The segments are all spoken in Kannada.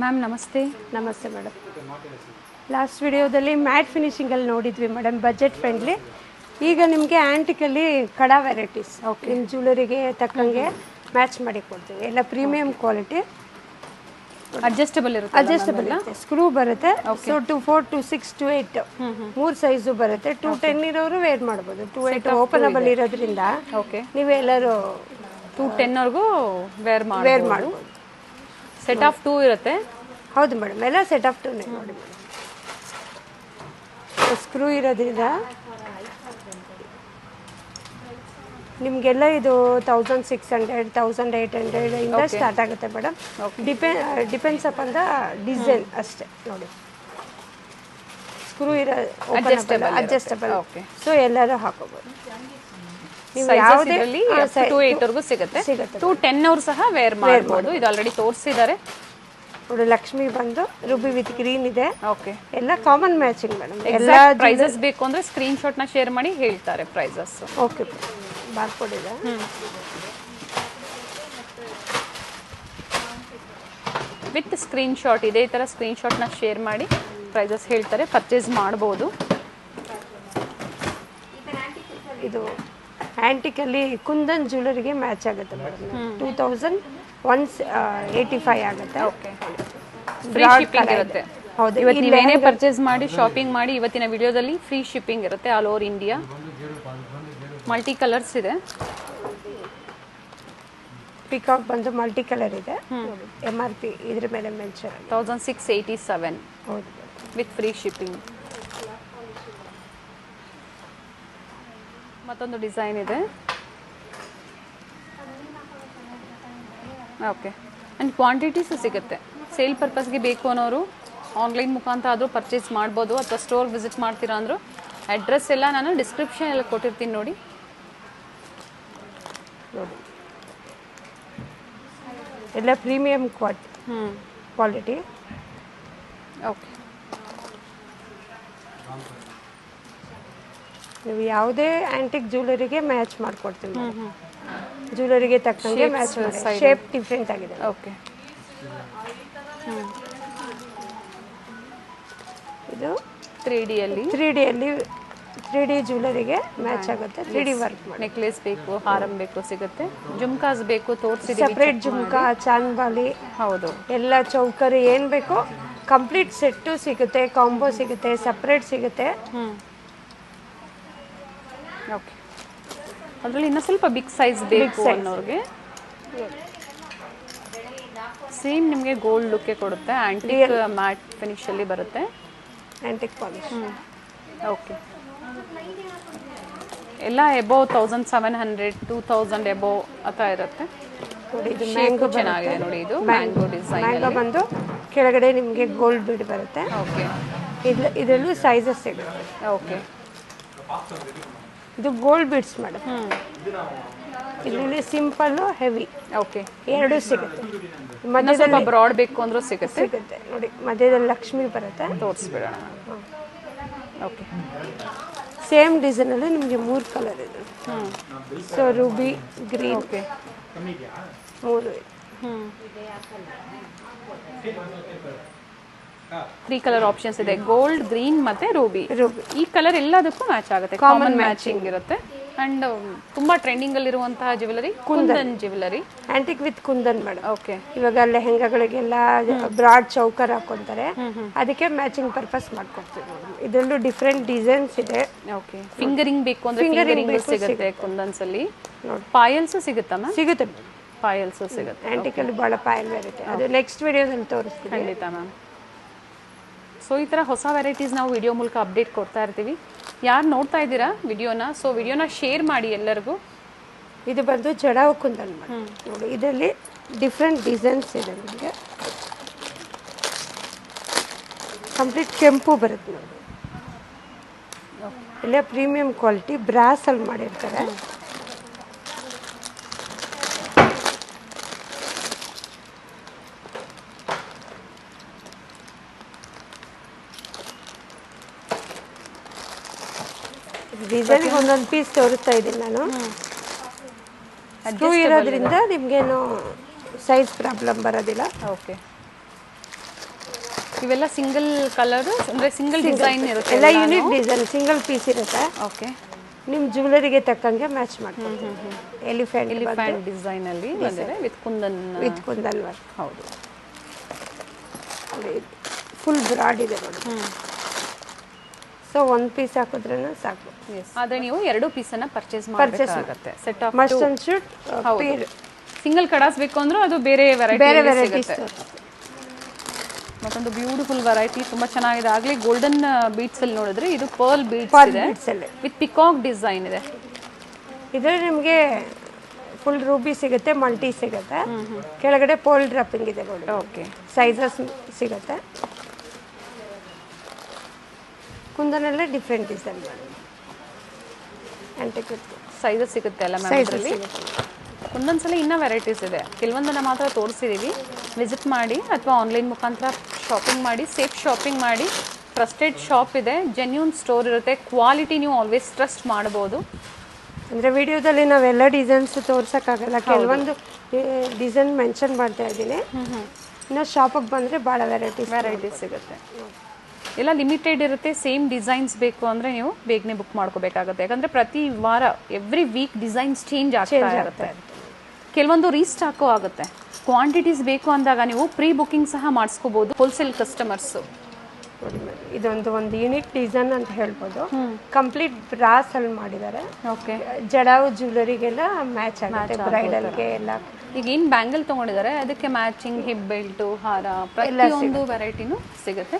ಮ್ಯಾಮ್ ನಮಸ್ತೆ. ನಮಸ್ತೆ ಮೇಡಮ್. ಲಾಸ್ಟ್ ವಿಡಿಯೋದಲ್ಲಿ ಮ್ಯಾಟ್ ಫಿನಿಶಿಂಗಲ್ಲಿ ನೋಡಿದ್ವಿ ಮೇಡಮ್, ಬಜೆಟ್ ಫ್ರೆಂಡ್ಲಿ. ಈಗ ನಿಮಗೆ ಆ್ಯಂಟಿಕಲ್ಲಿ ಕಡಾ ವೆರೈಟೀಸ್ ನಿಮ್ಮ ಜ್ಯುವೆಲರಿಗೆ ತಕ್ಕಂಗೆ ಮ್ಯಾಚ್ ಮಾಡಿ ಕೊಡ್ತೀವಿ. ಎಲ್ಲ ಪ್ರೀಮಿಯಂ ಕ್ವಾಲಿಟಿ, ಅಡ್ಜಸ್ಟಬಲ್ ಇರುತ್ತೆ. ಅಡ್ಜಸ್ಟಬಲ್ ಇರುತ್ತೆ, ಸ್ಕ್ರೂ ಬರುತ್ತೆ. ಸೊ 2 4 2 6 2 8 ಮೂರು ಸೈಜು ಬರುತ್ತೆ. 210 ಇರೋರು ವೇರ್ ಮಾಡ್ಬೋದು. 2 8 ಓಪನಬಲ್ ಇರೋದ್ರಿಂದ ನೀವೆಲ್ಲರೂ 210 ವರೆಗೂ ವೇರ್ ಮಾಡ್ಬೋದು. ಸೆಟ್ ಆಫ್ 2 ಇರುತ್ತೆ. ಹೌದು ಮೇಡಮ್, ಎಲ್ಲ ಸೆಟ್ ಆಫ್ 2 ನೋಡಿ ಮೇಡಮ್. ಸ್ಕ್ರೂ ಇರೋದ್ರಿಂದ ನಿಮಗೆಲ್ಲ ಇದು 1600 1800 ಇಂದ ಸ್ಟಾರ್ಟ್ ಆಗುತ್ತೆ madam. Depends upon the design ಅಷ್ಟೇ ನೋಡಿ. ಸ್ಕ್ರೂ ಇರೋ ಅಡ್ಜಸ್ಟಬಲ್, ಸೊ ಎಲ್ಲರೂ ಹಾಕೋಬೋದು. ನೀವು ಯಾವುದೇ 2 8 ವರೆಗೂ ಸಿಗುತ್ತೆ. 210 ಅವರು ಸಹ ವೇರ್ ಮಾಡಬಹುದು. ಇದು ಆಲ್ರೆಡಿ ತೋರಿಸಿದ್ದಾರೆ ನೋಡಿ. ಲಕ್ಷ್ಮಿ ಬಂದು ರೂಬಿ ವಿತ್ ಗ್ರೀನ್ ಇದೆ. ಓಕೆ, ಎಲ್ಲ ಕಾಮನ್ ಮ್ಯಾಚಿಂಗ್ ಮೇಡಮ್. ಎಲ್ಲ ಪ್ರೈಸಸ್ ಬೇಕು ಅಂದ್ರೆ ಸ್ಕ್ರೀನ್ ಶಾಟ್ ನ ಶೇರ್ ಮಾಡಿ ಹೇಳ್ತಾರೆ ಪ್ರೈಸಸ್. ಓಕೆ, ಬಾರ್ಕೋಡ್ ಇದೆ. ವಿತ್ ಸ್ಕ್ರೀನ್ ಶಾಟ್ ಇದೇ ತರ ಸ್ಕ್ರೀನ್ ಶಾಟ್ ನ ಶೇರ್ ಮಾಡಿ ಪ್ರೈಸಸ್ ಹೇಳ್ತಾರೆ, ಪರ್ಚೇಸ್ ಮಾಡಬಹುದು. ಇದು ಆಂಟಿಕಲ್ಲಿ ಕುಂದನ್ ಜ್ಯುವೆಲರಿಗೆ ಮ್ಯಾಚ್ ಆಗುತ್ತೆ ಮೇಡಮ್. 2185 ಆಗುತ್ತೆ. ಓಕೆ, ಫ್ರೀ ಶಿಪ್ಪಿಂಗ್ ಇರುತ್ತೆ. ಹೌದು, ಇವತ್ತು ನೀವೇನೇ ಪರ್ಚೇಸ್ ಮಾಡಿ ಶಾಪಿಂಗ್ ಮಾಡಿ ಇವತ್ತಿನ ವಿಡಿಯೋದಲ್ಲಿ ಫ್ರೀ ಶಿಪ್ಪಿಂಗ್ ಇರುತ್ತೆ all over India. Multi colours ಇದೆ. ಪಿಕಾಕ್ ಬಂದು ಮಲ್ಟಿ ಕಲರ್ ಇದೆ. MRP ಇದ್ರ ಮೇಲೆ ಮೆನ್ಷನ್ 1687. ಹೌದು, ವಿತ್ ಫ್ರೀ ಶಿಪ್ಪಿಂಗ್. ಮತ್ತೊಂದು ಡಿಸೈನ್ ಇದೆ. ಓಕೆ, ಆ್ಯಂಡ್ ಕ್ವಾಂಟಿಟೀಸು ಸಿಗುತ್ತೆ. ಸೇಲ್ ಪರ್ಪಸ್ಗೆ ಬೇಕು ಅನ್ನೋರು ಆನ್ಲೈನ್ ಮುಖಾಂತರ ಆದರೂ ಪರ್ಚೇಸ್ ಮಾಡ್ಬೋದು, ಅಥವಾ ಸ್ಟೋರ್ ವಿಸಿಟ್ ಮಾಡ್ತೀರಾ ಅಂದರು. ಅಡ್ರೆಸ್ ಎಲ್ಲ ನಾನು ಡಿಸ್ಕ್ರಿಪ್ಷನ್ ಎಲ್ಲ ಕೊಟ್ಟಿರ್ತೀನಿ ನೋಡಿ. ಎಲ್ಲ ಪ್ರೀಮಿಯಂ ಕ್ವಾಲಿಟಿ. ಓಕೆ, ನೀವು ಯಾವುದೇ ಆಂಟಿಕ್ ಜ್ಯುವೆಲರಿಗೆ ಮ್ಯಾಚ್ ಮಾಡ್ಕೊಡ್ತೀವಿ. ಜ್ಯುವೆಲರಿಗೆ ತಕ್ಕಂಗೆ ಮ್ಯಾಚ್ ಮಾಡಿ. ಶೇಪ್ ಡಿಫ್ರೆಂಟ್ ಆಗಿದೆ. ಓಕೆ, ಇದು 3D ಅಲ್ಲಿ 3D ಜ್ಯುವೆಲರಿಗೆ ಮ್ಯಾಚ್ ಆಗುತ್ತೆ. 3D ವರ್ಕ್ ಮಾಡಿ. ನೆಕ್ಲೆಸ್ ಬೇಕು, ಹಾರಂ ಬೇಕು ಸಿಗುತ್ತೆ. ಜುಮ್ಕಾಸ್ ಬೇಕು ತೋರಿಸಿದ್ದೀವಿ. ಸಪ್ರೇಟ್ ಜುಮ್ಕಾ, ಚಾಂದ್ಬಾಲಿ, ಹೌದು, ಎಲ್ಲ ಚೌಕರಿ ಏನು ಬೇಕೋ ಕಂಪ್ಲೀಟ್ ಸೆಟ್ಟು ಸಿಗುತ್ತೆ. ಕಾಂಬೋ ಸಿಗುತ್ತೆ, ಸಪ್ರೇಟ್ ಸಿಗುತ್ತೆ. ಓಕೆ, ಅದರಲ್ಲಿ ಇನ್ನೂ ಸ್ವಲ್ಪ ಬಿಗ್ ಸೈಜ್ ಬೇಕು ಅನ್ನೋರಿಗೆ ಸೇಮ್ ನಿಮಗೆ ಗೋಲ್ಡ್ ಲುಕ್ಕೆ ಕೊಡುತ್ತೆ. ಆಂಟಿಕ್ ಮ್ಯಾಟ್ ಫಿನಿಶಲ್ಲಿ ಬರುತ್ತೆ. Antique polish. ಓಕೆ, ಎಲ್ಲ ಎಬೋವ್ 1700 2000 ಎಬೋವ್ ಆ ಥರ ಇರುತ್ತೆ. ನೋಡಿ, ಇದು ಮ್ಯಾಂಗೋ ಚೆನ್ನಾಗಿದೆ ನೋಡಿ. ಇದು ಮ್ಯಾಂಗೋ ಡಿಸೈನ್. ಮ್ಯಾಂಗೋ ಬಂದು ಕೆಳಗಡೆ ನಿಮಗೆ ಗೋಲ್ಡ್ ಬೀಡ್ ಬರುತ್ತೆ. ಓಕೆ, ಇದರಲ್ಲೂ ಸೈಜಸ್ ಸಿಗುತ್ತೆ. ಓಕೆ, ಇದು ಗೋಲ್ಡ್ ಬೀಡ್ಸ್ ಮೇಡಮ್. ಇಲ್ಲಿ ಸಿಂಪಲ್ಲು, ಹೆವಿ, ಓಕೆ, ಎರಡೂ ಸಿಗುತ್ತೆ. ಮಧ್ಯದಲ್ಲಿ ಬ್ರಾಡ್ ಬೇಕು ಅಂದ್ರೂ ಸಿಗುತ್ತೆ. ನೋಡಿ, ಮಧ್ಯದಲ್ಲಿ ಲಕ್ಷ್ಮಿ ಬರುತ್ತೆ. ತೋರಿಸ್ಬಿಡೋಣ. ಓಕೆ, ಸೇಮ್ ಡಿಸೈನಲ್ಲಿ ನಿಮಗೆ 3 ಕಲರ್ ಇದೆ. ಸೊ ರೂಬಿ, ಗ್ರೀನ್, ಓಕೆ, 3 ಇದೆ. 3 ಕಲರ್ ಆಪ್ಷನ್ಸ್ ಇದೆ. ಗೋಲ್ಡ್, ಗ್ರೀನ್ ಮತ್ತೆ ರೂಬಿ. ಈ ಕಲರ್ ಎಲ್ಲದಕ್ಕೂ ಮ್ಯಾಚ್ ಆಗುತ್ತೆ. ಕಾಮನ್ ಮ್ಯಾಚಿಂಗ್ ಇರುತ್ತೆ. ಅಂಡ್ ತುಂಬಾ ಟ್ರೆಂಡಿಂಗ್ ಅಲ್ಲಿ ಇರುವಂತಹ jewellery kundan jewellery. Antique with kundan madam. Okay, ಇವಾಗ ಲೆಹೆಂಗಾಗಳಿಗೆಲ್ಲ ಬ್ರಾಡ್ ಚೌಕರ್ ಹಾಕೊಂತಾರೆ, ಅದಕ್ಕೆ ಮ್ಯಾಚಿಂಗ್ ಪರ್ಪಸ್ ಮಾಡ್ಕೊಡ್ತೀವಿ. ಇದರಲ್ಲೂ ಡಿಫ್ರೆಂಟ್ ಡಿಸೈನ್ಸ್ ಇದೆ. ಓಕೆ, ಫಿಂಗರಿಂಗ್ ಬೇಕು ಅಂದ್ರೆ ಫಿಂಗರಿಂಗ್ ಸಿಗುತ್ತೆ ಕುಂದನ್ಸ್ ಅಲ್ಲಿ. ಪಾಯಲ್ಸ್ ಸಿಗುತ್ತಾ ಮ್ಯಾಮ್? ಸಿಗುತ್ತೆ, ಪಾಯಲ್ಸ್ ಸಿಗುತ್ತೆ. ಆಂಟಿಕಲ್ಲಿ ಭಾಳ ಪಾಯಲ್ ವೆರೈಟಿ, ಅದು ನೆಕ್ಸ್ಟ್ ವಿಡಿಯೋದಲ್ಲಿ ತೋರಿಸ್ತೀವಿ. ಖಂಡಿತ ಮ್ಯಾಮ್. ಸೊ ಈ ಥರ ಹೊಸ ವೆರೈಟೀಸ್ ನಾವು ವಿಡಿಯೋ ಮೂಲಕ ಅಪ್ಡೇಟ್ ಕೊಡ್ತಾ ಇರ್ತೀವಿ. ಯಾರು ನೋಡ್ತಾ ಇದ್ದೀರಾ ವಿಡಿಯೋನ, ಸೊ ವಿಡಿಯೋನ ಶೇರ್ ಮಾಡಿ ಎಲ್ಲರಿಗೂ. ಇದು ಬಂದು ಜಡಾವು ಕುಂದನ್ ನೋಡಿ. ಇದರಲ್ಲಿ ಡಿಫ್ರೆಂಟ್ ಡಿಸೈನ್ಸ್ ಇದೆ. ನಿಮಗೆ ಕಂಪ್ಲೀಟ್ ಕೆಂಪು ಬರುತ್ತೆ ನೋಡಿ. ಎಲ್ಲ ಪ್ರೀಮಿಯಂ ಕ್ವಾಲಿಟಿ ಬ್ರಾಸಲ್ಲಿ ಮಾಡಿರ್ತಾರೆ. ಡಿಸೈನಿಗೆ ಒಂದೊಂದು ಪೀಸ್ ತೋರಿಸ್ತಾ ಇದ್ದೀನಿ ನಾನು. ಸ್ಕ್ರೂ ಇರೋದ್ರಿಂದ ನಿಮಗೇನು ಸೈಜ್ ಪ್ರಾಬ್ಲಮ್ ಬರೋದಿಲ್ಲ. ಓಕೆ, ಇವೆಲ್ಲ ಸಿಂಗಲ್ ಕಲರ್ ಅಂದರೆ ಸಿಂಗಲ್ ಡಿಸೈನ್ ಇರುತ್ತೆ ಎಲ್ಲ ಯೂನಿಕ್ ಡಿಸೈನ್, ಸಿಂಗಲ್ ಪೀಸ್ ಇರುತ್ತೆ. ಓಕೆ, ನಿಮ್ಮ ಜ್ಯುವೆಲರಿಗೆ ತಕ್ಕಂಗೆ ಮ್ಯಾಚ್ ಮಾಡ್ತೀವಿ. ಎಲಿಫೆಂಟ್ ಡಿಸೈನಲ್ಲಿ ಬಂದಿದೆ ವಿತ್ ಕುಂದನ್ ವರ್ಕ್. ಹೌದು, ಫುಲ್ ಬ್ರಾಡ್ ಇದೆ ನೋಡಿ. ಸೊ ಒಂದು ಪೀಸ್ ಹಾಕಿದ್ರೂ ಸಾಕು. ಆದರೆ ನೀವು 2 ಪೀಸನ್ನು ಪರ್ಚೇಸ್ ಮಾಡಬೇಕಾಗುತ್ತೆ. Set of must and should single ಕಡಾಸ್ ಬೇಕು ಅಂದ್ರೂ ಅದು ಬೇರೆ ವೆರೈಟಿ ಸಿಗುತ್ತೆ. ಮತ್ತೊಂದು ಬ್ಯೂಟಿಫುಲ್ ವೆರೈಟಿ, ತುಂಬಾ ಚೆನ್ನಾಗಿದೆ. ಆಗಲೇ ಗೋಲ್ಡನ್ ಬೀಡ್ಸ್ ಅಲ್ಲಿ ನೋಡಿದ್ರೆ ಇದು ಪರ್ಲ್ ಬೀಡ್ಸ್ ಇದೆ ವಿತ್ ಪಿಕಾಕ್ ಡಿಸೈನ್ ಇದೆ. ಇದರಲ್ಲಿ ನಿಮಗೆ ಫುಲ್ ರೂಬಿ ಸಿಗುತ್ತೆ, ಮಲ್ಟಿ ಸಿಗುತ್ತೆ, ಕೆಳಗಡೆ ಪೋಲ್ ಡ್ರಾಪಿಂಗ್ ಇದೆ ನೋಡಿ. ಓಕೆ, ಸೈಜಸ್ ಸಿಗುತ್ತೆ. ಕುಂದನಲ್ಲೇ ಡಿಫ್ರೆಂಟ್ ಡಿಸೈನ್ ಆಂಟಿಕ್ ಸೈಜಸ್ ಸಿಗುತ್ತೆ ಅಲ್ಲ ಮ್ಯಾಮ್ ಇದರಲ್ಲಿ. ಒಂದೊಂದ್ಸಲ ಇನ್ನೂ ವೆರೈಟೀಸ್ ಇದೆ, ಕೆಲವೊಂದನ್ನು ಮಾತ್ರ ತೋರಿಸಿದ್ದೀವಿ. ವಿಸಿಟ್ ಮಾಡಿ ಅಥವಾ ಆನ್ಲೈನ್ ಮುಖಾಂತರ ಶಾಪಿಂಗ್ ಮಾಡಿ, ಸೇಫ್ ಶಾಪಿಂಗ್ ಮಾಡಿ. ಟ್ರಸ್ಟೆಡ್ ಶಾಪ್ ಇದೆ, ಜೆನ್ಯೂನ್ ಸ್ಟೋರ್ ಇರುತ್ತೆ, ಕ್ವಾಲಿಟಿ ನೀವು ಆಲ್ವೇಸ್ ಟ್ರಸ್ಟ್ ಮಾಡ್ಬೋದು. ಅಂದರೆ ವಿಡಿಯೋದಲ್ಲಿ ನಾವೆಲ್ಲ ಡಿಸೈನ್ಸ್ ತೋರ್ಸೋಕ್ಕಾಗಲ್ಲ, ಕೆಲವೊಂದು ಡಿಸೈನ್ ಮೆನ್ಷನ್ ಮಾಡ್ತಾ ಇದ್ದೀನಿ. ಇನ್ನು ಶಾಪಿಗೆ ಬಂದರೆ ಭಾಳ ವೆರೈಟೀಸ್ ಸಿಗುತ್ತೆ. ಎಲ್ಲ ಲಿಮಿಟೆಡ್ ಇರುತ್ತೆ. ಸೇಮ್ ಡಿಸೈನ್ಸ್ ಬೇಕು ಅಂದರೆ ನೀವು ಬೇಗನೆ ಬುಕ್ ಮಾಡ್ಕೋಬೇಕಾಗುತ್ತೆ. ಯಾಕಂದರೆ ಪ್ರತಿ ವಾರ ಎವ್ರಿ ವೀಕ್ ಡಿಸೈನ್ಸ್ ಚೇಂಜ್ ಆಗ್ತಾ ಇರುತ್ತೆ. ಕೆಲವೊಂದು ರೀಸ್ಟಾಕು ಆಗುತ್ತೆ. ಕ್ವಾಂಟಿಟೀಸ್ ಬೇಕು ಅಂದಾಗ ನೀವು ಪ್ರೀ ಬುಕಿಂಗ್ ಸಹ ಮಾಡಿಸ್ಕೋಬೋದು ಹೋಲ್ಸೇಲ್ ಕಸ್ಟಮರ್ಸು. ಇದೊಂದು ಯೂನಿಕ್ ಡಿಸೈನ್ ಅಂತ ಹೇಳ್ಬೋದು. ಕಂಪ್ಲೀಟ್ ಬ್ರಾಸ್ ಅಲ್ಲಿ ಮಾಡಿದ್ದಾರೆ. ಓಕೆ, ಜಡಾವು ಜ್ಯುವೆಲರಿಗೆಲ್ಲ ಮ್ಯಾಚ್ ಆಗುತ್ತೆ, ಬ್ರೈಡಲ್ಗೆ ಎಲ್ಲ. ಈಗ ಏನು ಬ್ಯಾಂಗಲ್ ತೊಗೊಂಡಿದ್ದಾರೆ ಅದಕ್ಕೆ ಮ್ಯಾಚಿಂಗ್ ಹಿಪ್ ಬೆಲ್ಟು, ಹಾರ, ಪ್ರತಿಯೊಂದು ವೆರೈಟಿನೂ ಸಿಗುತ್ತೆ.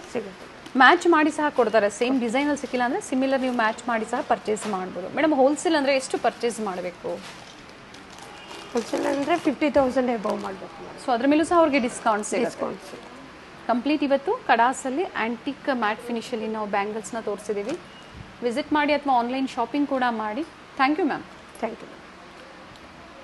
ಮ್ಯಾಚ್ ಮಾಡಿ ಸಹ ಕೊಡ್ತಾರೆ. ಸೇಮ್ ಡಿಸೈನಲ್ಲಿ ಸಿಕ್ಕಿಲ್ಲ ಅಂದರೆ ಸಿಮಿಲರ್ ನೀವು ಮ್ಯಾಚ್ ಮಾಡಿ ಸಹ ಪರ್ಚೇಸ್ ಮಾಡ್ಬೋದು. ಮೇಡಮ್ ಹೋಲ್ಸೇಲ್ ಅಂದರೆ ಎಷ್ಟು ಪರ್ಚೇಸ್ ಮಾಡಬೇಕು? ಹೋಲ್ಸೇಲ್ ಅಂದರೆ 50,000 ಎಬವ್ ಮಾಡಬೇಕು. ಸೊ ಅದ್ರ ಮೇಲೂ ಸಹ ಅವ್ರಿಗೆ ಡಿಸ್ಕೌಂಟ್ಸ್ ಕಂಪ್ಲೀಟ್. ಇವತ್ತು ಕಡಾಸಲ್ಲಿ ಆ್ಯಂಟಿಕ್ ಮ್ಯಾಟ್ ಫಿನಿಷಲ್ಲಿ ನಾವು ಬ್ಯಾಂಗಲ್ಸ್ನ ತೋರಿಸಿದ್ದೀವಿ. ವಿಸಿಟ್ ಮಾಡಿ ಅಥವಾ ಆನ್ಲೈನ್ ಶಾಪಿಂಗ್ ಕೂಡ ಮಾಡಿ. Thank you ma'am. Thank you.